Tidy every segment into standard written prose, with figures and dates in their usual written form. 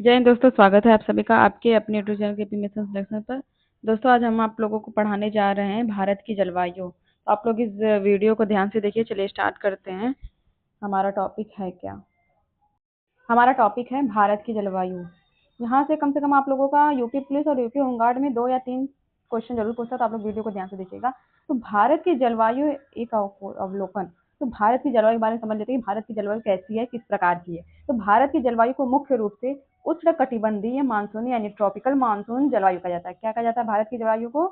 जय हिंद दोस्तों, स्वागत है आप सभी का आपके अपने यूट्यूब चैनल के मिशन सिलेक्शन पर। दोस्तों, आज हम आप लोगों को पढ़ाने जा रहे हैं भारत की जलवायु। तो आप लोग इस वीडियो को ध्यान से देखिए। चलिए स्टार्ट करते हैं। हमारा टॉपिक है क्या? हमारा टॉपिक है भारत की जलवायु। यहाँ से कम आप लोगों का यूपी पुलिस और यूपी होमगार्ड में 2 या 3 क्वेश्चन जरूर पूछता, तो आप लोग वीडियो को ध्यान से देखिएगा। तो भारत की जलवायु एक अवलोकन। तो भारत की जलवायु के बारे में समझ लेते हैं कि भारत की जलवायु कैसी है, किस प्रकार की है। तो भारत की जलवायु को मुख्य रूप से उष्ण कटिबंधीय मानसूनी यानी ट्रॉपिकल मानसून जलवायु कहा जाता है। क्या कहा जाता है भारत की जलवायु को?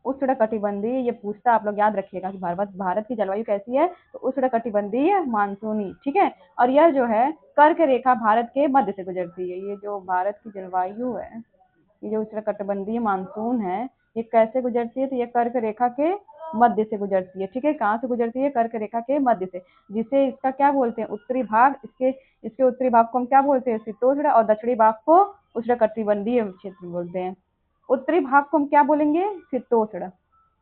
उष्णकटिबंधीय। ये पूछता, आप लोग याद रखिएगा कि भारत की जलवायु कैसी है, तो उष्णकटिबंधीय मानसूनी। ठीक है। और यह जो है कर्क रेखा भारत के मध्य से गुजरती है। ये जो भारत की जलवायु है, ये जो उष्णकटिबंधीय मानसून है, ये कैसे गुजरती है? तो ये कर्क रेखा के मध्य से गुजरती है। ठीक है। कहाँ से गुजरती है? कर्क रेखा के मध्य से, जिसे इसका क्या बोलते हैं, उत्तरी भाग। इसके इसके उत्तरी भाग को हम क्या बोलते हैं? शीतोष्ण। और दक्षिणी भाग को उष्णकटिबंधीय क्षेत्र बोलते हैं। उत्तरी भाग को हम क्या बोलेंगे? शीतोष्ण।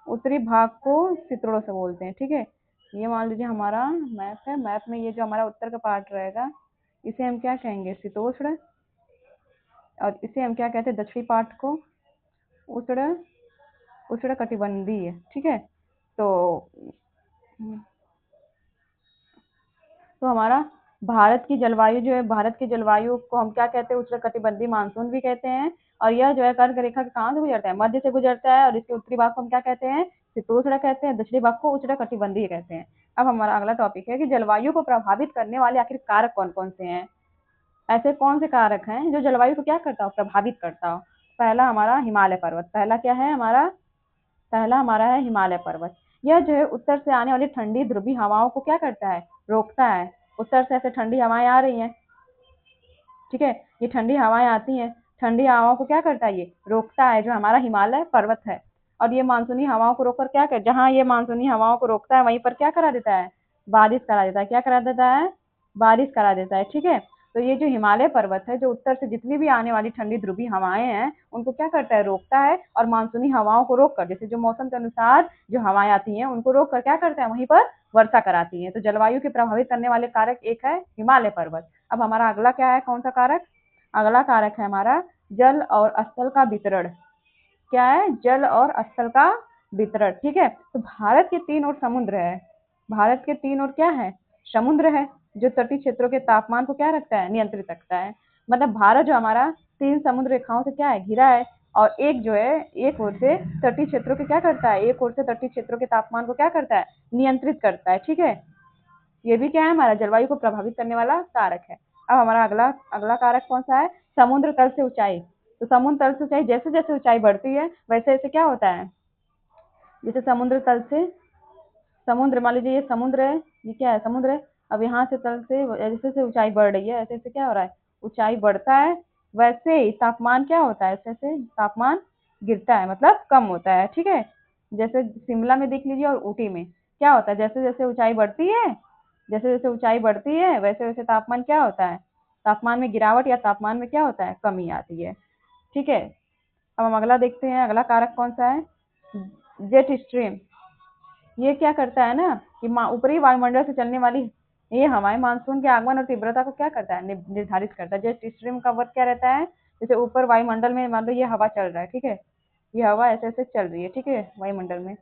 उत्तरी भाग को शीतोष्ण से बोलते हैं। ठीक है। ये मान लीजिए हमारा मैप है। मैप में ये जो हमारा उत्तर का पार्ट रहेगा, इसे हम क्या कहेंगे? शीतोष्ण। और इसे हम क्या कहते हैं? दक्षिणी पार्ट को उष्ण उष्णकटिबंधीय। ठीक है। तो हमारा भारत की जलवायु जो है, भारत की जलवायु को हम क्या कहते हैं? उष्णकटिबंधीय मानसून भी कहते हैं। और यह जो है कर्क रेखा के कहाँ से गुजरता है? मध्य से गुजरता है। और इसके उत्तरी भाग को हम क्या कहते हैं? शीतोष्ण कहते हैं। दक्षिणी भाग को उष्णकटिबंधीय कहते हैं। अब हमारा अगला टॉपिक है कि जलवायु को प्रभावित करने वाले आखिर कारक कौन कौन से हैं। ऐसे कौन से कारक हैं जो जलवायु को क्या करता हो? प्रभावित करता हो। पहला हमारा हिमालय पर्वत। पहला क्या है हमारा? पहला हमारा है हिमालय पर्वत। यह जो है उत्तर से आने वाली ठंडी ध्रुवीय हवाओं को क्या करता है? रोकता है। उत्तर से ऐसे ठंडी हवाएं आ रही हैं। ठीक है। ये ठंडी हवाएं आती हैं, ठंडी हवाओं को क्या करता है? ये रोकता है, जो हमारा हिमालय पर्वत है। और ये मानसूनी हवाओं को रोककर क्या कर, जहाँ ये मानसूनी हवाओं को रोकता है, वहीं पर क्या करा देता है? बारिश करा देता है। क्या करा देता है? बारिश करा देता है। ठीक है। तो ये जो हिमालय पर्वत है, जो उत्तर से जितनी भी आने वाली ठंडी ध्रुवीय हवाएं हैं, उनको क्या करता है? रोकता है। और मानसूनी हवाओं को रोककर, जैसे जो मौसम के अनुसार जो हवाएं आती हैं, उनको रोककर क्या करता है? वहीं पर वर्षा कराती है। तो जलवायु के प्रभावित करने वाले कारक एक है हिमालय पर्वत। अब हमारा अगला क्या है? कौन सा कारक? अगला कारक है हमारा जल और स्थल का वितरण। क्या है? जल और स्थल का वितरण। ठीक है। तो भारत के 3 ओर समुद्र है। भारत के 3 ओर क्या है? समुद्र है, जो तटीय क्षेत्रों के तापमान को क्या रखता है? नियंत्रित रखता है। मतलब भारत जो हमारा 3 समुद्र रेखाओं से क्या है? घिरा है। और एक जो है, एक ओर से तटीय क्षेत्रों के क्या करता है? एक ओर से तटीय क्षेत्रों के तापमान को क्या करता है? नियंत्रित करता है। ठीक है। ये भी क्या है? हमारा जलवायु को प्रभावित करने वाला कारक है। अब हमारा अगला अगला कारक कौन सा है? समुद्र तल से ऊंचाई। तो समुद्र तल से ऊंचाई, जैसे जैसे ऊंचाई बढ़ती है, वैसे वैसे क्या होता है? जैसे समुद्र तल से, समुद्र मान लीजिए ये समुद्र है, ये क्या है? समुद्र है। अब यहाँ से तल से जैसे जैसे ऊंचाई बढ़ रही है, ऐसे ऐसे क्या हो रहा है? ऊंचाई बढ़ता है। वैसे ही तापमान क्या होता है? ऐसे ऐसे तापमान गिरता है, मतलब कम होता है। ठीक है। जैसे शिमला में देख लीजिए और ऊटी में क्या होता है? जैसे जैसे ऊंचाई बढ़ती है, जैसे जैसे ऊंचाई बढ़ती है, वैसे वैसे तापमान क्या होता है? तापमान में गिरावट या तापमान में क्या होता है? कमी आती है। ठीक है। अब हम अगला देखते हैं। अगला कारक कौन सा है? Jet stream. ये क्या करता है ना कि ऊपरी वायुमंडल से चलने वाली ये हवाएं मानसून के आगमन और तीव्रता को क्या करता है? निर्धारित करता है। जेट स्ट्रीम का वर्क क्या रहता है? जैसे ऊपर वायुमंडल में मान लो ये हवा चल रहा है। ठीक है। ये हवा ऐसे ऐसे चल रही है। ठीक है, वायुमंडल में।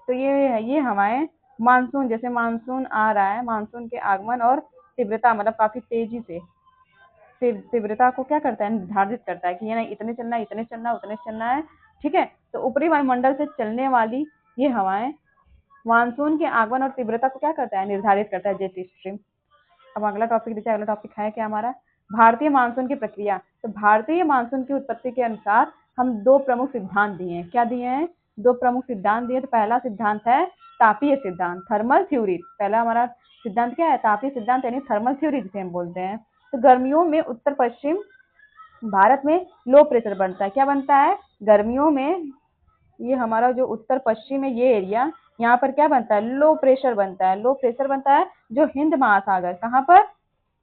तो ये हवाएं मानसून, जैसे मानसून आ रहा है, मानसून के आगमन और तीव्रता, मतलब काफी तेजी से तीव्रता को क्या करता है? निर्धारित करता है कि ये नहीं इतने चलना है, इतने चलना है, उतने चलना है। ठीक है। तो ऊपरी वायुमंडल से चलने वाली ये हवाएं मानसून के आगमन और तीव्रता को क्या करता है? निर्धारित करता है, जेट स्ट्रीम। अब अगला टॉपिक देखिए। अगला टॉपिक है क्या हमारा? भारतीय मानसून की प्रक्रिया। तो भारतीय मानसून की उत्पत्ति के अनुसार हम 2 प्रमुख सिद्धांत दिए हैं। क्या दिए हैं? 2 प्रमुख सिद्धांत दिए। तो पहला सिद्धांत है तापीय सिद्धांत, थर्मल थ्योरी। पहला हमारा सिद्धांत क्या है? तापीय सिद्धांत यानी थर्मल थ्योरी जिसे हम बोलते हैं। तो गर्मियों में उत्तर पश्चिम भारत में लो प्रेशर बनता है। क्या बनता है? गर्मियों में ये हमारा जो उत्तर पश्चिम है, ये एरिया, यहाँ पर क्या बनता है? लो प्रेशर बनता है। लो प्रेशर बनता है जो हिंद महासागर, कहाँ पर?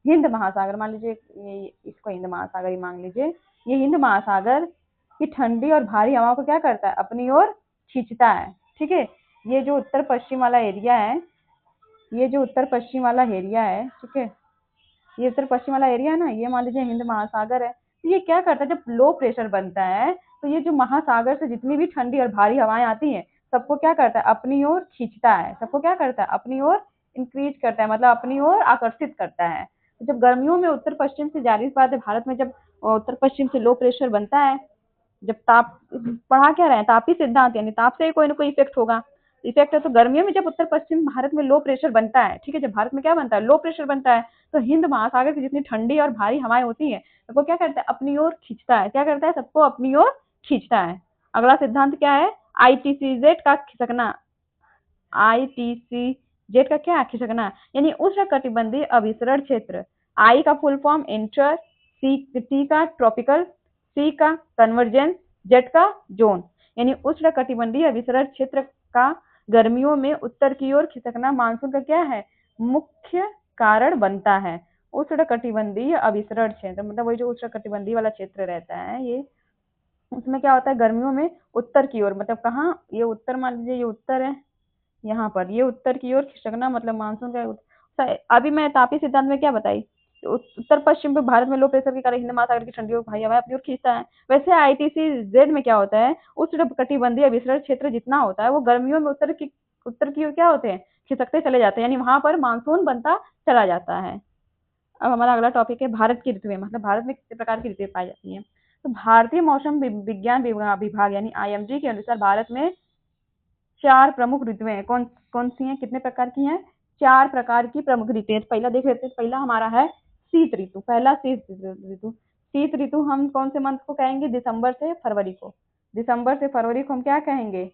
हिंद महासागर। मान लीजिए ये इसको हिंद महासागर ही मान लीजिए। ये हिंद महासागर की ठंडी और भारी हवाओं को क्या करता है? अपनी ओर खींचता है। ठीक है। ये जो उत्तर पश्चिम वाला एरिया है, ये जो उत्तर पश्चिम वाला एरिया है, ठीक है, ये उत्तर पश्चिम वाला एरिया है ना, ये मान लीजिए हिंद महासागर है। तो ये क्या करता है, जब लो प्रेशर बनता है तो ये जो महासागर से जितनी भी ठंडी और भारी हवाएं आती हैं सबको क्या करता है, अपनी ओर खींचता है, सबको क्या करता है, अपनी ओर इंक्रीज करता है, मतलब अपनी ओर आकर्षित करता है। तो जब गर्मियों में उत्तर पश्चिम से, जाहिर सी बात है भारत में जब उत्तर पश्चिम से लो प्रेशर बनता है, जब ताप, पढ़ा क्या रहे हैं, तापी सिद्धांत, यानी ताप से कोई ना कोई इफेक्ट होगा, इफेक्ट है। तो गर्मियों में जब उत्तर पश्चिम भारत में लो प्रेशर बनता है, ठीक है, जब भारत में क्या बनता है, लो प्रेशर बनता है, तो हिंद महासागर की जितनी ठंडी और भारी हवाएं होती है सबको क्या करता है, अपनी ओर खींचता है। क्या करता है, सबको अपनी ओर खींचता है। अगला सिद्धांत क्या है, आईटीसीजेड का खिसकना। आईटीसीजेड का क्या, खिसकना, यानी उष्ण कटिबंधीय अभिसरण क्षेत्र। आई का full form inter, C T का ट्रॉपिकल, सी का कन्वर्जेंस, जेड का जोन, यानी उष्ण कटिबंधीय अभिसरण क्षेत्र का गर्मियों में उत्तर की ओर खिसकना मानसून का क्या है, मुख्य कारण बनता है। उष्ण कटिबंधीय अभिसरण क्षेत्र मतलब वही जो उष्ण कटिबंधीय वाला क्षेत्र रहता है, ये उसमें क्या होता है, गर्मियों में उत्तर की ओर, मतलब कहाँ, ये उत्तर, मान लीजिए ये उत्तर है, यहाँ पर ये उत्तर की ओर खिसकना मतलब मानसून का। अभी मैं तापी सिद्धांत में क्या बताई, उत्तर पश्चिम पे भारत में लो प्रेशर के कारण हिंद महासागर की ठंडी और भारी हवाएं अपनी ओर खींचता है। वैसे आईटीसी जेड में क्या होता है, उष्ण कटिबंधीय विसरण क्षेत्र जितना होता है वो गर्मियों में उत्तर की ओर क्या होते हैं, खिसकते चले जाते हैं, यानी वहां पर मानसून बनता चला जाता है। अब हमारा अगला टॉपिक है भारत की ऋतुएं, मतलब भारत में कितने प्रकार की ऋतुएं पाई जाती हैं। तो भारतीय मौसम विज्ञान विभाग यानी आईएमडी के अनुसार भारत में 4 प्रमुख ऋतुएं हैं। कौन कौन सी हैं, कितने प्रकार की हैं, 4 प्रकार की प्रमुख ऋतुएं। पहला देख लेते हैं, पहला हमारा है शीत ऋतु। पहला शीत ऋतु, शीत ऋतु हम कौन से मंथ को कहेंगे, दिसंबर से फरवरी को, दिसंबर से फरवरी को हम क्या कहेंगे,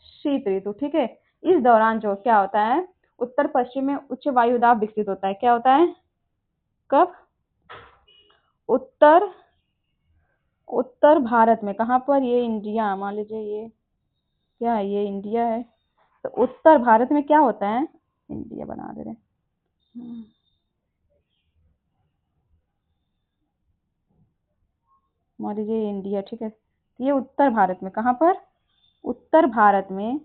शीत ऋतु, ठीक है। इस दौरान जो क्या होता है, उत्तर पश्चिम में उच्च वायु दाब विकसित होता है। क्या होता है, कब, उत्तर उत्तर भारत में, कहाँ पर, ये इंडिया, मान लीजिए ये क्या है, ये इंडिया है, तो उत्तर भारत में क्या होता है, इंडिया बना दे रहे, मान लीजिए इंडिया, ठीक है। ये उत्तर भारत में, कहाँ पर, उत्तर भारत में,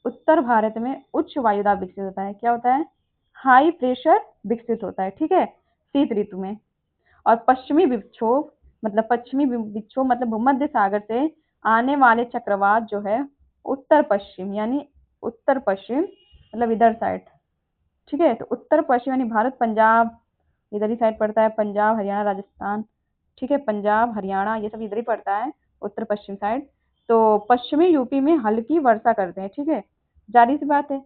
उत्तर भारत में उच्च वायुदाब विकसित होता है। क्या होता है, हाई प्रेशर विकसित होता है, ठीक है, शीत ऋतु में। और पश्चिमी विक्षोभ मतलब भूमध्य सागर से आने वाले चक्रवात जो है उत्तर पश्चिम, यानी उत्तर पश्चिम मतलब इधर साइड, ठीक है। तो उत्तर पश्चिम यानी भारत, पंजाब इधर ही साइड पड़ता है, पंजाब हरियाणा राजस्थान, ठीक है, पंजाब हरियाणा ये सब इधर ही पड़ता है, उत्तर पश्चिम साइड। तो पश्चिमी यूपी में हल्की वर्षा करते हैं, ठीक है, जारी सी बात है।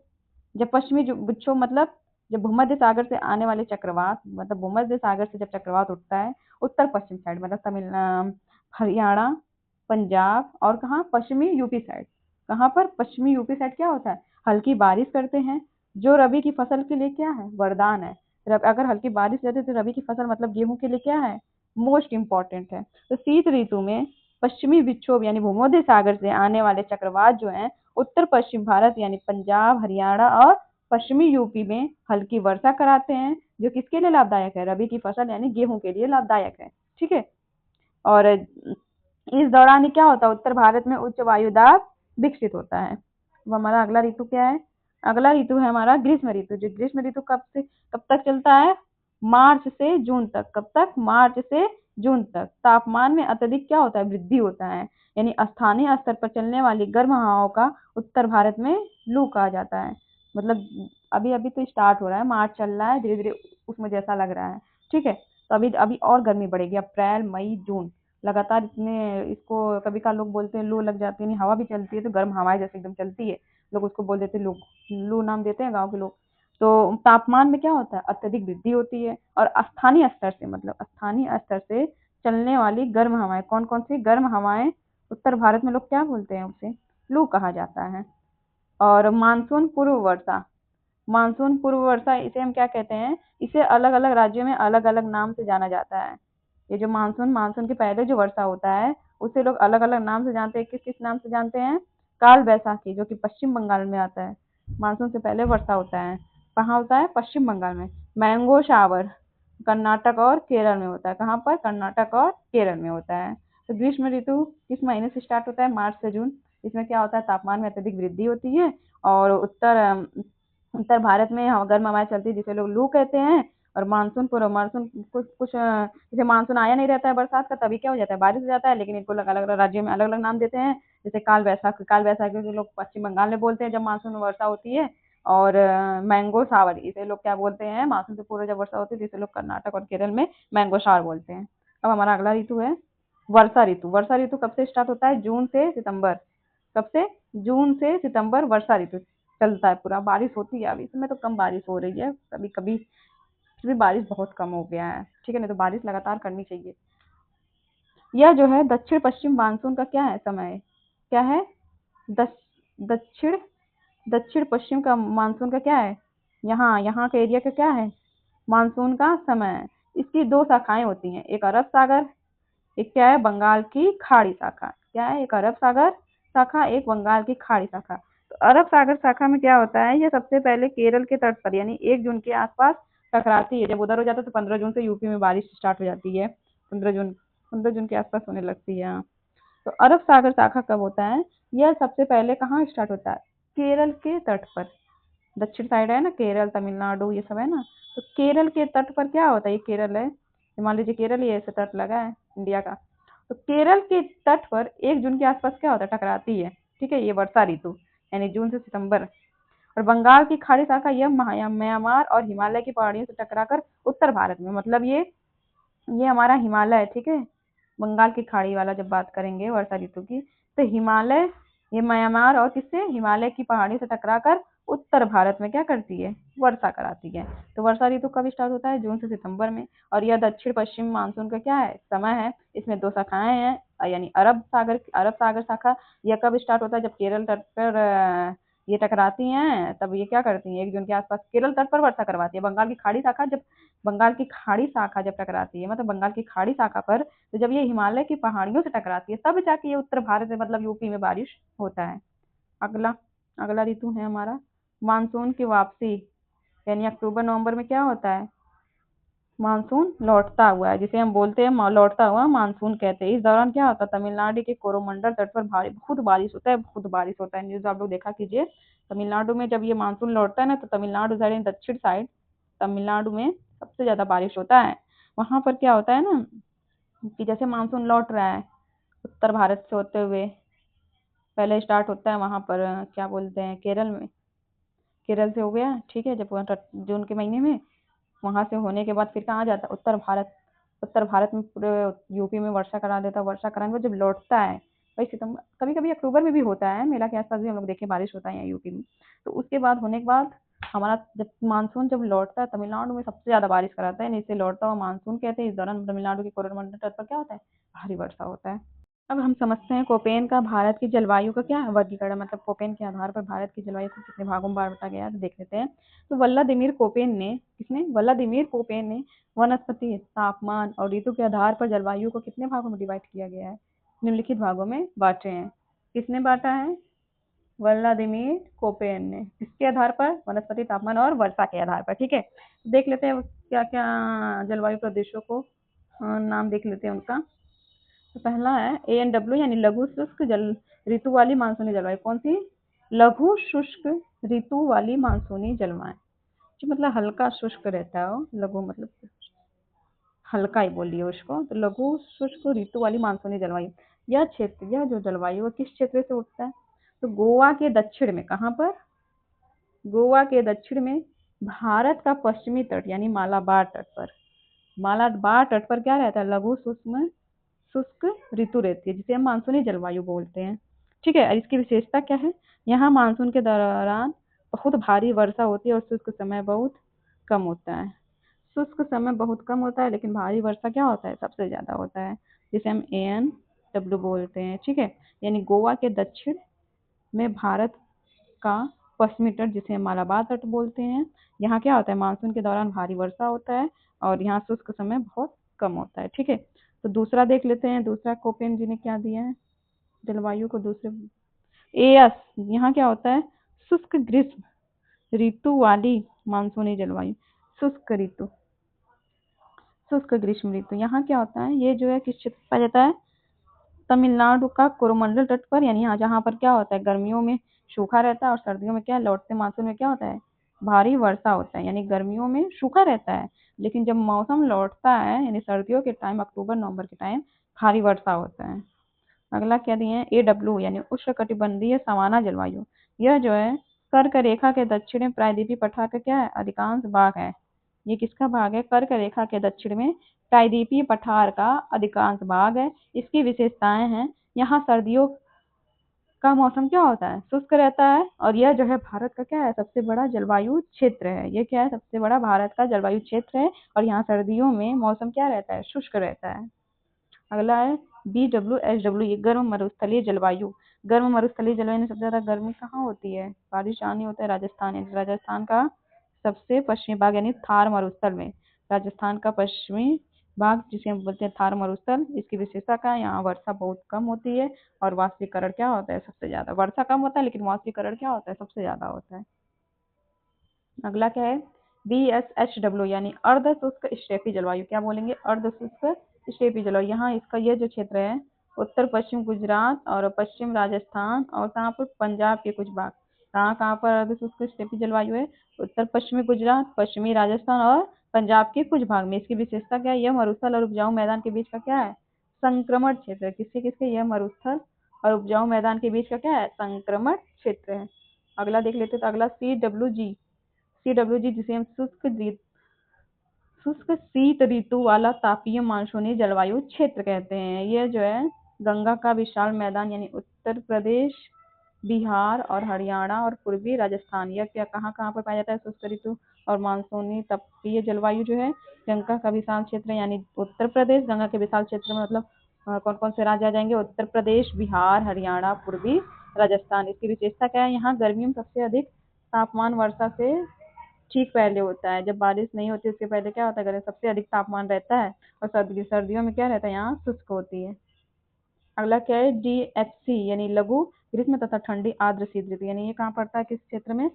जब पश्चिमी विक्षोभ मतलब जब भूमध्य सागर से आने वाले चक्रवात, मतलब भूमध्य सागर से जब चक्रवात उठता है उत्तर पश्चिम साइड, मतलब तमिलनाडु, हरियाणा, पंजाब और कहाँ, पश्चिमी यूपी साइड। कहाँ पर, पश्चिमी यूपी साइड क्या होता है, हल्की बारिश करते हैं, जो रबी की फसल के लिए क्या है, वरदान है। अगर हल्की बारिश रहती है तो रबी की फसल मतलब गेहूं के लिए क्या है, मोस्ट इंपॉर्टेंट है। तो शीत ऋतु में पश्चिमी विक्षोभ यानी भूमध्य सागर से आने वाले चक्रवात जो है उत्तर पश्चिम भारत यानी पंजाब हरियाणा और पश्चिमी यूपी में हल्की वर्षा कराते हैं, जो किसके लिए लाभदायक है, रबी की फसल यानी गेहूं के लिए लाभदायक है, ठीक है। और इस दौरान क्या होता है, उत्तर भारत में उच्च वायुदाब विकसित होता है। वो हमारा अगला ऋतु क्या है, अगला ऋतु है हमारा ग्रीष्म ऋतु। जो ग्रीष्म ऋतु कब तक चलता है, मार्च से जून तक। कब तक, मार्च से जून तक। तापमान में अत्यधिक क्या होता है, वृद्धि होता है, यानी स्थानीय स्तर पर चलने वाली गर्म हवाओं का उत्तर भारत में लू कहा जाता है। मतलब अभी अभी तो स्टार्ट हो रहा है, मार्च चल रहा है, धीरे धीरे उसमें जैसा लग रहा है, ठीक है। तो अभी अभी और गर्मी बढ़ेगी, अप्रैल मई जून लगातार इतने, इसको कभी का लोग बोलते हैं लू लग जाती है, नहीं हवा भी चलती है तो गर्म हवाएं जैसे एकदम चलती है, लोग उसको बोल देते हैं लू, लू नाम देते हैं गाँव के लोग। तो तापमान में क्या होता है, अत्यधिक वृद्धि होती है। और स्थानीय स्तर से मतलब स्थानीय स्तर से चलने वाली गर्म हवाएं, कौन कौन सी गर्म हवाएं, उत्तर भारत में लोग क्या बोलते हैं, उसे लू कहा जाता है। और मानसून पूर्व वर्षा, मानसून पूर्व वर्षा इसे हम क्या कहते हैं, इसे अलग अलग राज्यों में अलग अलग नाम से जाना जाता है। ये जो मानसून, मानसून के पहले जो वर्षा होता है उसे लोग अलग अलग नाम से जानते हैं। किस किस नाम से जानते हैं, काल बैसाखी जो कि पश्चिम बंगाल में आता है, मानसून से पहले वर्षा होता है, कहाँ होता है, पश्चिम बंगाल में। मैंगो शावर कर्नाटक और केरल में होता है, कहाँ पर, कर्नाटक और केरल में होता है। तो ग्रीष्म ऋतु किस महीने से स्टार्ट होता है, मार्च से जून। इसमें क्या होता है, तापमान में अत्यधिक वृद्धि होती है और उत्तर भारत में गर्म हवाएं चलती है जिसे लोग लू कहते हैं। और मानसून पूर्व मानसून कुछ कुछ जैसे मानसून आया नहीं रहता है बरसात का, तभी क्या हो जाता है, बारिश हो जाता है, लेकिन इनको अलग अलग राज्यों में अलग अलग नाम देते हैं। जैसे काल वैसाखी को लोग पश्चिम बंगाल में बोलते हैं जब मानसून वर्षा होती है। और मैंगो शावर इसे लोग क्या बोलते हैं, मानसून से पूर्व जब वर्षा होती है तो इसे लोग कर्नाटक और केरल में मैंगो शावर बोलते हैं। अब हमारा अगला ऋतु है वर्षा ऋतु। वर्षा ऋतु कब से स्टार्ट होता है, जून से सितंबर। कब से, जून से सितंबर वर्षा ऋतु चलता है पूरा। बारिश होती है, अभी इसमें तो कम बारिश हो रही है, कभी कभी फिर भी बारिश बहुत कम हो गया है, ठीक है, नहीं तो बारिश लगातार करनी चाहिए। यह जो है दक्षिण पश्चिम मानसून का क्या है, समय क्या है, दक्षिण दक्षिण पश्चिम का मानसून का क्या है, यहाँ यहाँ के एरिया का क्या है, मानसून का समय। इसकी दो शाखाएं होती हैं, एक अरब सागर, एक क्या है, बंगाल की खाड़ी शाखा। क्या है, एक अरब सागर शाखा, एक बंगाल की खाड़ी शाखा। तो अरब सागर शाखा में क्या होता है, ये सबसे पहले केरल के तट पर यानी 1 जून के आसपास टकराती है। जब उधर हो जाता है तो 15 जून से यूपी में बारिश स्टार्ट हो जाती है। 15 जून के आसपास होने लगती है। तो अरब सागर शाखा कब होता है, यह सबसे पहले कहाँ स्टार्ट होता है, केरल के तट पर। दक्षिण साइड है ना, केरल तमिलनाडु ये सब है ना, तो केरल के तट पर क्या होता है, ये केरल है, मान लीजिए केरल ही ऐसे तट लगा है इंडिया का। तो केरल के तट पर 1 जून के आसपास क्या होता है, टकराती है, ठीक है, ये वर्षा ऋतु यानी जून से सितंबर। और बंगाल की खाड़ी शाखा यह म्यांमार और हिमालय की पहाड़ियों से टकराकर उत्तर भारत में, मतलब ये हमारा हिमालय है, ठीक है। बंगाल की खाड़ी वाला जब बात करेंगे वर्षा ऋतु की, तो हिमालय, ये म्यांमार और किससे, हिमालय की पहाड़ी से टकराकर उत्तर भारत में क्या करती है, वर्षा कराती है। तो वर्षा ऋतु कब स्टार्ट होता है, जून से सितंबर में। और यह दक्षिण पश्चिम मानसून का क्या है, समय है। इसमें दो शाखाएं हैं, यानी अरब सागर शाखा, यह कब स्टार्ट होता है, जब केरल तट पर ये टकराती हैं, तब ये क्या करती हैं, 1 जून के आसपास केरल तट पर वर्षा करवाती है। बंगाल की खाड़ी शाखा जब टकराती है, मतलब बंगाल की खाड़ी शाखा पर, तो जब ये हिमालय की पहाड़ियों से टकराती है तब जाके ये उत्तर भारत में, मतलब यूपी में बारिश होता है। अगला अगला ऋतु है हमारा मानसून की वापसी, यानी अक्टूबर नवंबर में क्या होता है, मानसून लौटता हुआ है, जिसे हम बोलते हैं लौटता हुआ मानसून कहते हैं। इस दौरान क्या होता है, तमिलनाडु के कोरोमंडल तट पर भारी बहुत बारिश होता है, बहुत बारिश होता है। न्यूज आप लोग देखा कीजिए, तमिलनाडु में जब ये मानसून लौटता है ना, तो तमिलनाडु साइड, दक्षिण साइड तमिलनाडु में सबसे ज्यादा बारिश होता है। वहां पर क्या होता है ना, कि जैसे मानसून लौट रहा है उत्तर भारत से होते हुए, पहले स्टार्ट होता है वहां पर क्या बोलते हैं, केरल में, केरल से हो गया, ठीक है, जब जून के महीने में, वहां से होने के बाद फिर कहाँ जाता है, उत्तर भारत। उत्तर भारत में पूरे यूपी में वर्षा करा देता है। वर्षा कराने के बाद जब लौटता है, भाई सितंबर, कभी कभी अक्टूबर में भी होता है, मेला के आसपास भी हम लोग देखे बारिश होता है यहाँ यूपी में। तो उसके बाद होने के बाद हमारा जब मानसून जब लौटता है, तमिलनाडु में सबसे ज्यादा बारिश कराता है, इसे लौटता हुआ मानसून कहते हैं। इस दौरान तमिलनाडु के कोरोमंडल तट पर क्या होता है, भारी वर्षा होता है। अब हम समझते हैं कोपेन का भारत की जलवायु का क्या है वर्गीकरण, मतलब कोपेन के आधार पर भारत की जलवायु को कितने भागों में बांटा गया है, तो देख लेते हैं। तो व्लादिमीर कोपेन ने वनस्पति, तापमान और ऋतु के आधार पर जलवायु को कितने भागों में डिवाइड किया गया है, निम्नलिखित भागों में बांटे हैं। किसने बांटा है, व्लादिमीर कोपेन ने, किसके आधार पर, वनस्पति, तापमान और वर्षा के आधार पर, ठीक है। देख लेते हैं क्या क्या जलवायु प्रदेशों को नाम देख लेते हैं उनका। तो पहला है ANW यानी लघु शुष्क जल ऋतु वाली मानसूनी जलवायु। कौन सी, लघु शुष्क ऋतु वाली मानसूनी जलवायु, जो मतलब हल्का शुष्क रहता है, लघु मतलब हल्का ही बोलिए उसको, तो लघु शुष्क ऋतु वाली मानसूनी जलवायु। यह जो जलवायु है किस क्षेत्र से उठता है, तो गोवा के दक्षिण में, कहाँ पर, गोवा के दक्षिण में भारत का पश्चिमी तट यानी मालाबार तट पर। मालाबार तट पर क्या रहता है, लघु शुष्क ऋतु रहती है, जिसे हम मानसूनी जलवायु बोलते हैं, ठीक है। इसकी विशेषता क्या है, यहाँ मानसून के दौरान बहुत भारी वर्षा होती है और शुष्क समय बहुत कम होता है। शुष्क समय बहुत कम होता है, लेकिन भारी वर्षा क्या होता है, सबसे ज्यादा होता है, जिसे हम ANW बोलते हैं, ठीक है। यानी गोवा के दक्षिण में भारत का पश्चिमी तट, जिसे हम मालाबार तट बोलते हैं, यहाँ क्या होता है, मानसून के दौरान भारी वर्षा होता है और यहाँ शुष्क समय बहुत कम होता है, ठीक है। तो दूसरा देख लेते हैं, दूसरा कोपेन जी ने क्या दिया है जलवायु को, दूसरे AS, यहाँ क्या होता है, शुष्क ग्रीष्म ऋतु वाली मानसूनी जलवायु। शुष्क ऋतु, शुष्क ग्रीष्म ऋतु, यहाँ क्या होता है, ये जो है किस क्षेत्र पाया जाता है, तमिलनाडु का कोरोमंडल तट पर, यानी यहाँ जहाँ पर क्या होता है, गर्मियों में सूखा रहता है और सर्दियों में क्या, लौटते मानसून में क्या होता है, भारी वर्षा होता है। यानी गर्मियों में सूखा रहता है लेकिन जब मौसम लौटता है यानी सर्दियों के टाइम अक्टूबर नवंबर के टाइम भारी वर्षा होता है। अगला क्या दिए हैं, AW यानी उष्णकटिबंधीय सवाना जलवायु। यह जो है कर्क रेखा के दक्षिण में प्रायद्वीपीय पठार का क्या है, अधिकांश भाग है। ये किसका भाग है, कर्क रेखा के दक्षिण में प्रायद्वीपीय पठार का अधिकांश भाग है। इसकी विशेषताएं हैं, यहाँ सर्दियों का मौसम क्या होता है, शुष्क रहता है। और यह जो है भारत का क्या है, सबसे बड़ा जलवायु क्षेत्र है। ये क्या है, सबसे बड़ा भारत का जलवायु क्षेत्र है। और यहाँ सर्दियों में मौसम क्या रहता है, शुष्क रहता है। अगला है BWSW, ये गर्म मरुस्थलीय जलवायु। गर्म मरुस्थलीय जलवायु में सबसे ज्यादा गर्मी कहाँ होती है, बालिशानी होता है राजस्थान। यानी राजस्थान का सबसे पश्चिमी भाग यानी थार मरुस्थल में, राजस्थान का पश्चिमी भाग जिसे हम बोलते हैं थार मरुस्थल। इसकी विशेषता क्या है, यहाँ वर्षा बहुत कम होती है और वाष्पीकरण क्या होता है, सबसे ज्यादा। वर्षा कम होता है लेकिन वाष्पीकरण क्या होता है, सबसे ज्यादा होता है। अगला क्या है, BSHW यानी अर्ध शुष्क स्टेपी जलवायु। क्या बोलेंगे, अर्ध शुष्क स्टेपी जलवायु। यहाँ इसका ये जो क्षेत्र है उत्तर पश्चिम गुजरात और पश्चिम राजस्थान और कहाँ पर पंजाब के कुछ भाग। कहाँ कहाँ पर अर्ध शुष्क स्टेपी जलवायु है, उत्तर पश्चिमी गुजरात, पश्चिमी राजस्थान और पंजाब के कुछ भाग में। इसकी विशेषता क्या है, यह मरुस्थल और उपजाऊ मैदान के बीच का क्या है, संक्रमण क्षेत्र है। किसके किसके, यह मरुस्थल और उपजाऊ मैदान के बीच का क्या है, संक्रमण क्षेत्र है। अगला देख लेते तो अगला CWG जिसे हम शुष्क शीत ऋतु वाला तापीय मानसूनी जलवायु क्षेत्र कहते हैं। यह जो है गंगा का विशाल मैदान यानी उत्तर प्रदेश, बिहार और हरियाणा और पूर्वी राजस्थान, यह क्या कहाँ कहाँ पर पाया जाता है, शुष्क ऋतु और मानसूनी तापीय जलवायु जो है गंगा का विशाल क्षेत्र यानी उत्तर प्रदेश। गंगा के विशाल क्षेत्र में मतलब कौन कौन से राज्य आ जाएंगे, उत्तर प्रदेश, बिहार, हरियाणा, पूर्वी राजस्थान। इसकी विशेषता क्या है, यहाँ गर्मियों में सबसे अधिक तापमान वर्षा से ठीक पहले होता है। जब बारिश नहीं होती उसके पहले क्या होता है, सबसे अधिक तापमान रहता है। और सर्दियों में क्या रहता है, यहाँ शुष्क होती है। अगला क्या है, DHC यानी लघु ग्रीष्म तथा ठंडी आर्द्र शीत ऋतु। यानी ये कहाँ पड़ता है, किस क्षेत्र में,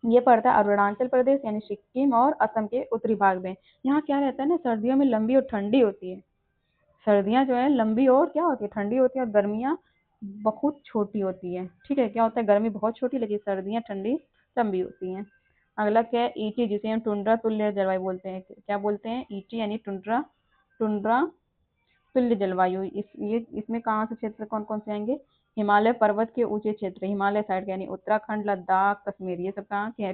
ये पड़ता है अरुणाचल प्रदेश यानी सिक्किम और असम के उत्तरी भाग में। यहाँ क्या रहता है ना, सर्दियों में लंबी और ठंडी होती है। सर्दियाँ जो है लंबी और क्या होती है, ठंडी होती है। और गर्मियाँ बहुत छोटी होती है। ठीक है, क्या होता है, गर्मी बहुत छोटी लेकिन सर्दियाँ ठंडी लंबी होती हैं। अगला क्या है, ET जिसे हम टुंड्रा तुल्य जलवायु बोलते हैं। क्या बोलते हैं, ET यानी टुंड्रा टुंड्रा तुल्य जलवायु। इसमें कहाँ से क्षेत्र कौन कौन से आएंगे, हिमालय पर्वत के ऊंचे क्षेत्र, हिमालय साइड के यानी उत्तराखंड, लद्दाख, कश्मीर, ये सब कहाँ के हैं,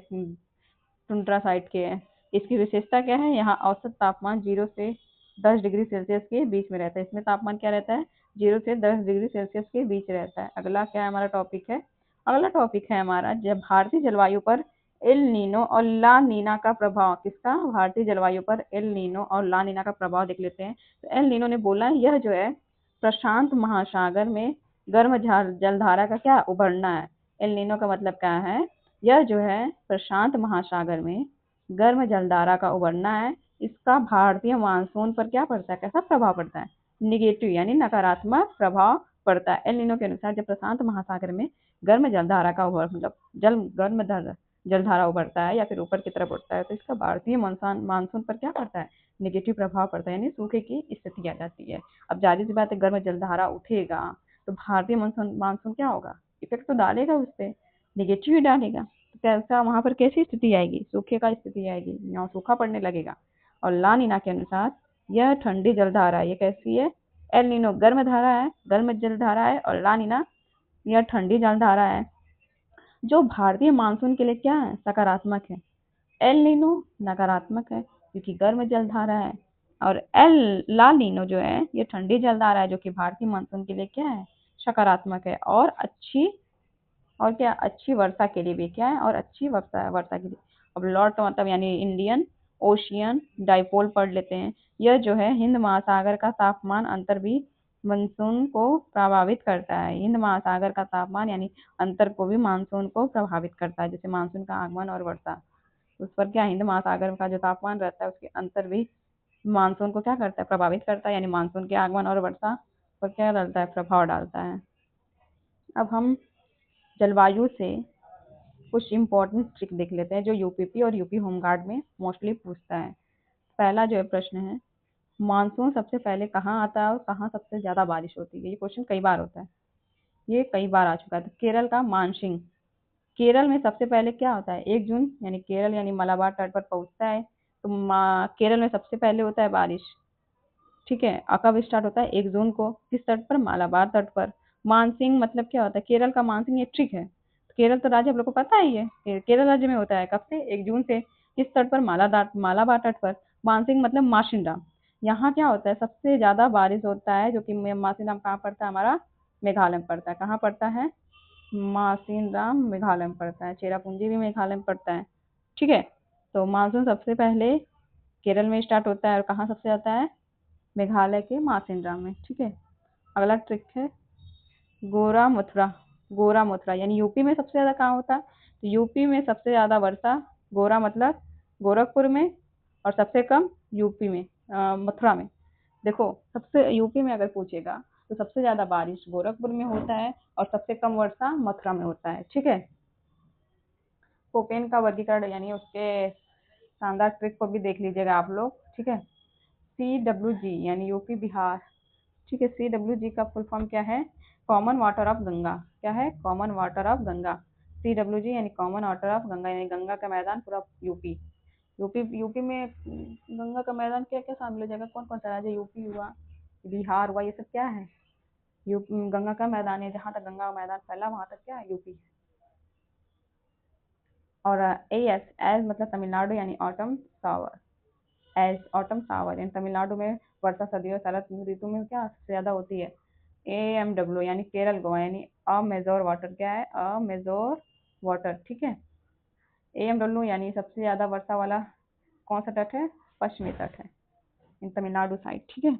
टुंड्रा साइड के हैं। इसकी विशेषता क्या है, यहाँ औसत तापमान 0 से 10 डिग्री सेल्सियस के बीच में रहता है। इसमें तापमान क्या रहता है, 0 से 10 डिग्री सेल्सियस के बीच रहता है। अगला क्या है हमारा टॉपिक है, अगला टॉपिक है हमारा जब भारतीय जलवायु पर एल नीनो और ला नीना का प्रभाव। किसका, भारतीय जलवायु पर एल नीनो और ला नीना का प्रभाव देख लेते हैं। तो एल नीनो ने बोला यह जो है प्रशांत महासागर में गर्म जलधारा का क्या उभरना है। एल नीनो का मतलब क्या है, यह जो है प्रशांत महासागर में गर्म जलधारा का उभरना है। इसका भारतीय मानसून पर क्या पड़ता है, कैसा प्रभाव पड़ता है, निगेटिव यानी नकारात्मक प्रभाव पड़ता है। एल नीनो के अनुसार जब प्रशांत महासागर में गर्म जलधारा का मतलब गर्म जलधारा उभरता है या फिर ऊपर की तरफ उठता है तो इसका भारतीय मानसून पर क्या पड़ता है, निगेटिव प्रभाव पड़ता है यानी सूखे की स्थिति आ जाती है। अब जाहिर सी बात है, गर्म जलधारा उठेगा तो भारतीय मानसून क्या होगा, इफेक्ट तो डालेगा, उस पर निगेटिव ही डालेगा। तो कैसा वहां पर कैसी स्थिति आएगी, सूखे का स्थिति आएगी, यहाँ सूखा पड़ने लगेगा। और ला नीना के अनुसार यह ठंडी जलधारा, ये कैसी है, एल नीनो गर्म धारा है, गर्म जलधारा है, और ला नीना यह ठंडी जलधारा है जो भारतीय मानसून के लिए क्या है, सकारात्मक है। एल नीनो नकारात्मक है क्योंकि गर्म जलधारा है। और ला नीनो जो है ये ठंडी जलधारा है जो कि भारतीय मानसून के लिए क्या है, सकारात्मक है और अच्छी, और क्या अच्छी वर्षा के लिए भी क्या है, और अच्छी वर्षा के लिए। अब लॉट मतलब यानी इंडियन ओशियन डाइपोल पढ़ लेते हैं। यह जो है हिंद महासागर का तापमान अंतर भी मानसून को प्रभावित करता है। हिंद महासागर का तापमान यानी अंतर को भी मानसून को प्रभावित करता है। जैसे मानसून का आगमन और वर्षा, उस पर क्या हिंद महासागर का जो तापमान रहता है उसके अंतर भी मानसून को क्या करता है, प्रभावित करता है। यानी मानसून के आगमन और वर्षा पर क्या डालता है, प्रभाव डालता है। अब हम जलवायु से कुछ इम्पोर्टेंट ट्रिक देख लेते हैं जो यूपीपी और यूपी होमगार्ड में मोस्टली पूछता है। पहला जो है प्रश्न है, मानसून सबसे पहले कहाँ आता है और कहाँ सबसे ज्यादा बारिश होती है। ये क्वेश्चन कई बार होता है, ये कई बार आ चुका है। तो केरल का मानसिंह, केरल में सबसे पहले क्या होता है, 1 जून यानी केरल यानी मलाबार तट पर पहुंचता है। तो केरल में सबसे पहले होता है बारिश, ठीक है। कब स्टार्ट होता है? 1 जून को। किस तट पर? मालाबार तट पर। मानसिंह मतलब क्या होता है? केरल का मानसिंह ये ट्रिक है। केरल तो राज्य आप लोग को पता ही है, केरल राज्य में होता है कब से? 1 जून से। किस तट पर? मालाबार तट पर। मानसिंह मतलब माशिनराम। यहाँ क्या होता है? सबसे ज्यादा बारिश होता है, जो कि माशिनराम कहाँ पड़ता है हमारा? मेघालय में पड़ता है। कहाँ पड़ता है? माशिनराम मेघालय में पड़ता है। चेरापूंजी भी मेघालय में पड़ता है, ठीक है। तो मानसून सबसे पहले केरल में स्टार्ट होता है और कहाँ सबसे आता है? मेघालय के माशिनराम में, ठीक है। अगला ट्रिक है गोरा मथुरा। गोरा मथुरा यानी यूपी में सबसे ज्यादा कहाँ होता है? तो यूपी में सबसे ज्यादा वर्षा गोरा मतलब गोरखपुर में, और सबसे कम यूपी में मथुरा में। देखो, सबसे यूपी में अगर पूछेगा तो सबसे ज्यादा बारिश गोरखपुर में होता है और सबसे कम वर्षा मथुरा में होता है, ठीक है। कोपेन का वर्गीकरण यानी उसके शानदार ट्रिक को भी देख लीजिएगा आप लोग, ठीक है। CWG यानी यूपी बिहार, ठीक है। CWG का फुल फॉर्म क्या है? Common water of Ganga. क्या है? Common water of Ganga. CWG यानी कॉमन वाटर ऑफ गंगा, यानी गंगा का मैदान पूरा यूपी। यूपी में गंगा का मैदान क्या क्या शामिल हो जाएगा? कौन कौन सा राज्य? यूपी हुआ, बिहार हुआ, ये सब क्या है? यूपी गंगा का मैदान है। जहाँ तक गंगा का मैदान फैला वहां तक क्या है? यूपी। और एस एस मतलब तमिलनाडु यानी ऑटम सावर। एज ऑटम सावर यानी तमिलनाडु में वर्षा सर्दियों शरद ऋतु में क्या सबसे ज्यादा होती है? AMW यानी केरल गोवा यानी अ मेजोर वाटर। क्या है? अ मेजोर वाटर, ठीक है। AMW यानी सबसे ज्यादा वर्षा वाला कौन सा तट है? पश्चिमी तट है, इन तमिलनाडु साइड, ठीक है।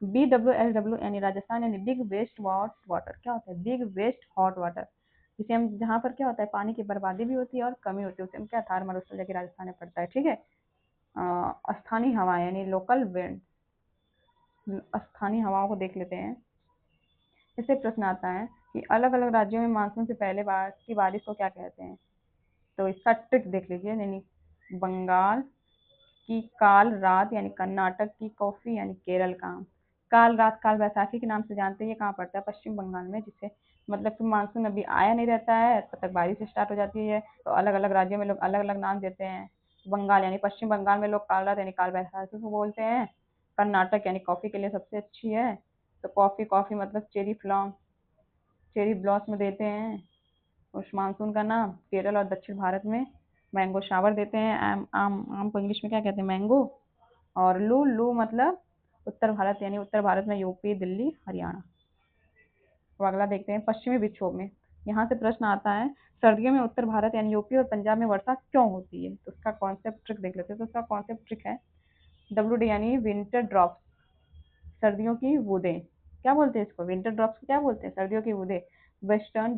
BWSW यानी राजस्थान यानी बिग वेस्ट हॉट वाटर। क्या होता है? बिग वेस्ट हॉट वाटर, जिसे हम जहाँ पर क्या होता है पानी की बर्बादी भी होती है और कमी होती है, उसे हम क्या थार मरुस्थल जगह राजस्थान में पड़ता है, ठीक है। स्थानीय हवा यानी लोकल विंड। स्थानीय हवाओं को देख लेते हैं। इससे प्रश्न आता है कि अलग अलग राज्यों में मानसून से पहले की बारिश को क्या कहते हैं? तो इसका ट्रिक देख लीजिए, यानी बंगाल की काल रात यानी कर्नाटक की कॉफी यानी केरल का आम। काल रात काल वैसाखी के नाम से जानते हैं, ये कहाँ पड़ता है? पश्चिम बंगाल में, जिससे मतलब कि मानसून अभी आया नहीं रहता है तब तक बारिश स्टार्ट हो जाती है, तो अलग अलग राज्यों में लोग अलग अलग नाम देते हैं। बंगाल यानी पश्चिम बंगाल में लोग काल रात यानी काल वैसाखी को बोलते हैं। कर्नाटक यानी कॉफी के लिए सबसे अच्छी है, तो कॉफी कॉफी मतलब चेरी ब्लॉसम देते हैं उस मानसून का नाम। केरल और दक्षिण भारत में मैंगो शावर देते हैं। आम आम आम को इंग्लिश में क्या कहते हैं? मैंगो। और लू लू मतलब उत्तर भारत यानी उत्तर भारत में यूपी दिल्ली हरियाणा। तो अगला देखते हैं पश्चिमी विक्षोभ में। यहाँ से प्रश्न आता है सर्दियों में उत्तर भारत यानी यूपी और पंजाब में वर्षा क्यों होती है? तो उसका कॉन्सेप्ट ट्रिक देख लेते हैं। तो उसका कॉन्सेप्ट ट्रिक है WD यानी विंटर ड्रॉप्स, सर्दियों की बूंदें। क्या बोलते हैं इसको? विंटर ड्रॉप्स को क्या बोलते हैं? सर्दियों की बूंदें। वेस्टर्न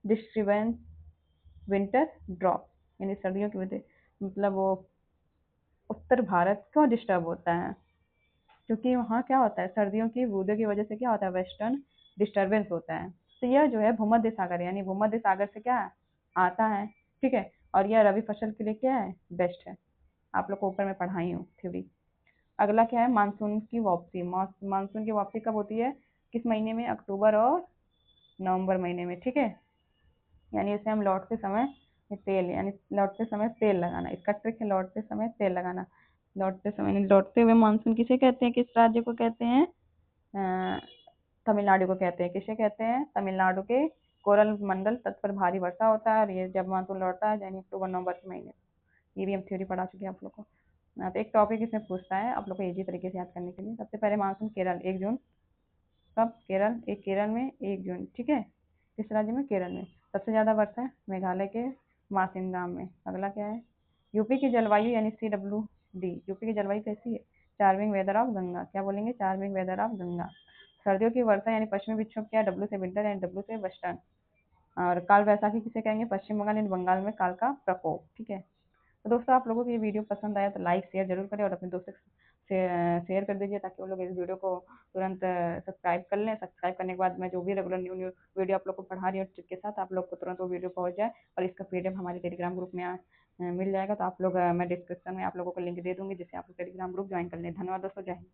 डिस्टर्बेंस विंटर ड्रॉप यानी सर्दियों की बूंदें। मतलब वो उत्तर भारत क्यों डिस्टर्ब होता है? क्योंकि वहाँ क्या होता है? सर्दियों की बूंदों की वजह से क्या होता है? वेस्टर्न डिस्टर्बेंस होता है। तो यह जो है भूमध्य सागर यानी भूमध्य सागर से क्या आता है, ठीक है। और यह रबी फसल के लिए क्या है? बेस्ट है। आप लोग को ऊपर में पढ़ाई हूँ थ्योरी। अगला क्या है? मानसून की वापसी। मानसून की वापसी कब होती है? किस महीने में? अक्टूबर और नवंबर महीने में, ठीक है। यानी इसे हम लौटते समय तेल यानी लौटते समय तेल लगाना, इसका ट्रिक है लौटते समय तेल लगाना। लौटते समय यानी लौटते हुए मानसून किसे कहते हैं? किस राज्य को कहते हैं? अ, तमिलनाडु को कहते हैं। किसे कहते हैं? तमिलनाडु के कोरल मंडल तट पर भारी वर्षा होता है और ये जब मानसून लौटता है यानी अक्टूबर नवंबर के महीने। ये भी हम थ्योरी पढ़ा चुके हैं आप लोग को। तो एक टॉपिक इसमें पूछता है आप लोग को इजी तरीके से याद करने के लिए। सबसे पहले मानसून केरल 1 जून। कब? केरल में 1 जून, ठीक है। किस राज्य में? केरल में। सबसे ज्यादा वर्षा है मेघालय के मासिनराम में। अगला क्या है? यूपी की जलवायु यानी CWD। यूपी की जलवायु कैसी है? Charming weather of Ganga. क्या बोलेंगे? Charming weather of Ganga. सर्दियों की वर्षा यानी पश्चिमी विक्षोभ। क्या? W से विंटर यानी W से वेस्टर्न। और काल वैसाखी किसे कहेंगे? पश्चिम बंगाल यानी बंगाल में काल का प्रकोप, ठीक है। तो दोस्तों आप लोगों को ये वीडियो पसंद आया तो लाइक शेयर जरूर करें और अपने दोस्तों से शेयर कर दीजिए, ताकि वो लोग इस वीडियो को तुरंत सब्सक्राइब कर लें। सब्सक्राइब करने के बाद मैं जो भी रेगुलर न्यू न्यू वीडियो आप लोग को पढ़ा रही हूँ ट्रिक के साथ, आप लोग को तुरंत वो वीडियो पहुंच जाए और इसका PDF हमारे टेलीग्राम ग्रुप में मिल जाएगा। तो आप लोग मैं डिस्क्रिप्शन में आप लोगों को लिंक दे दूंगी, जिससे आप लोग टेलीग्राम ग्रुप ज्वाइन कर लें। धन्यवाद दोस्तों, जय हिंद।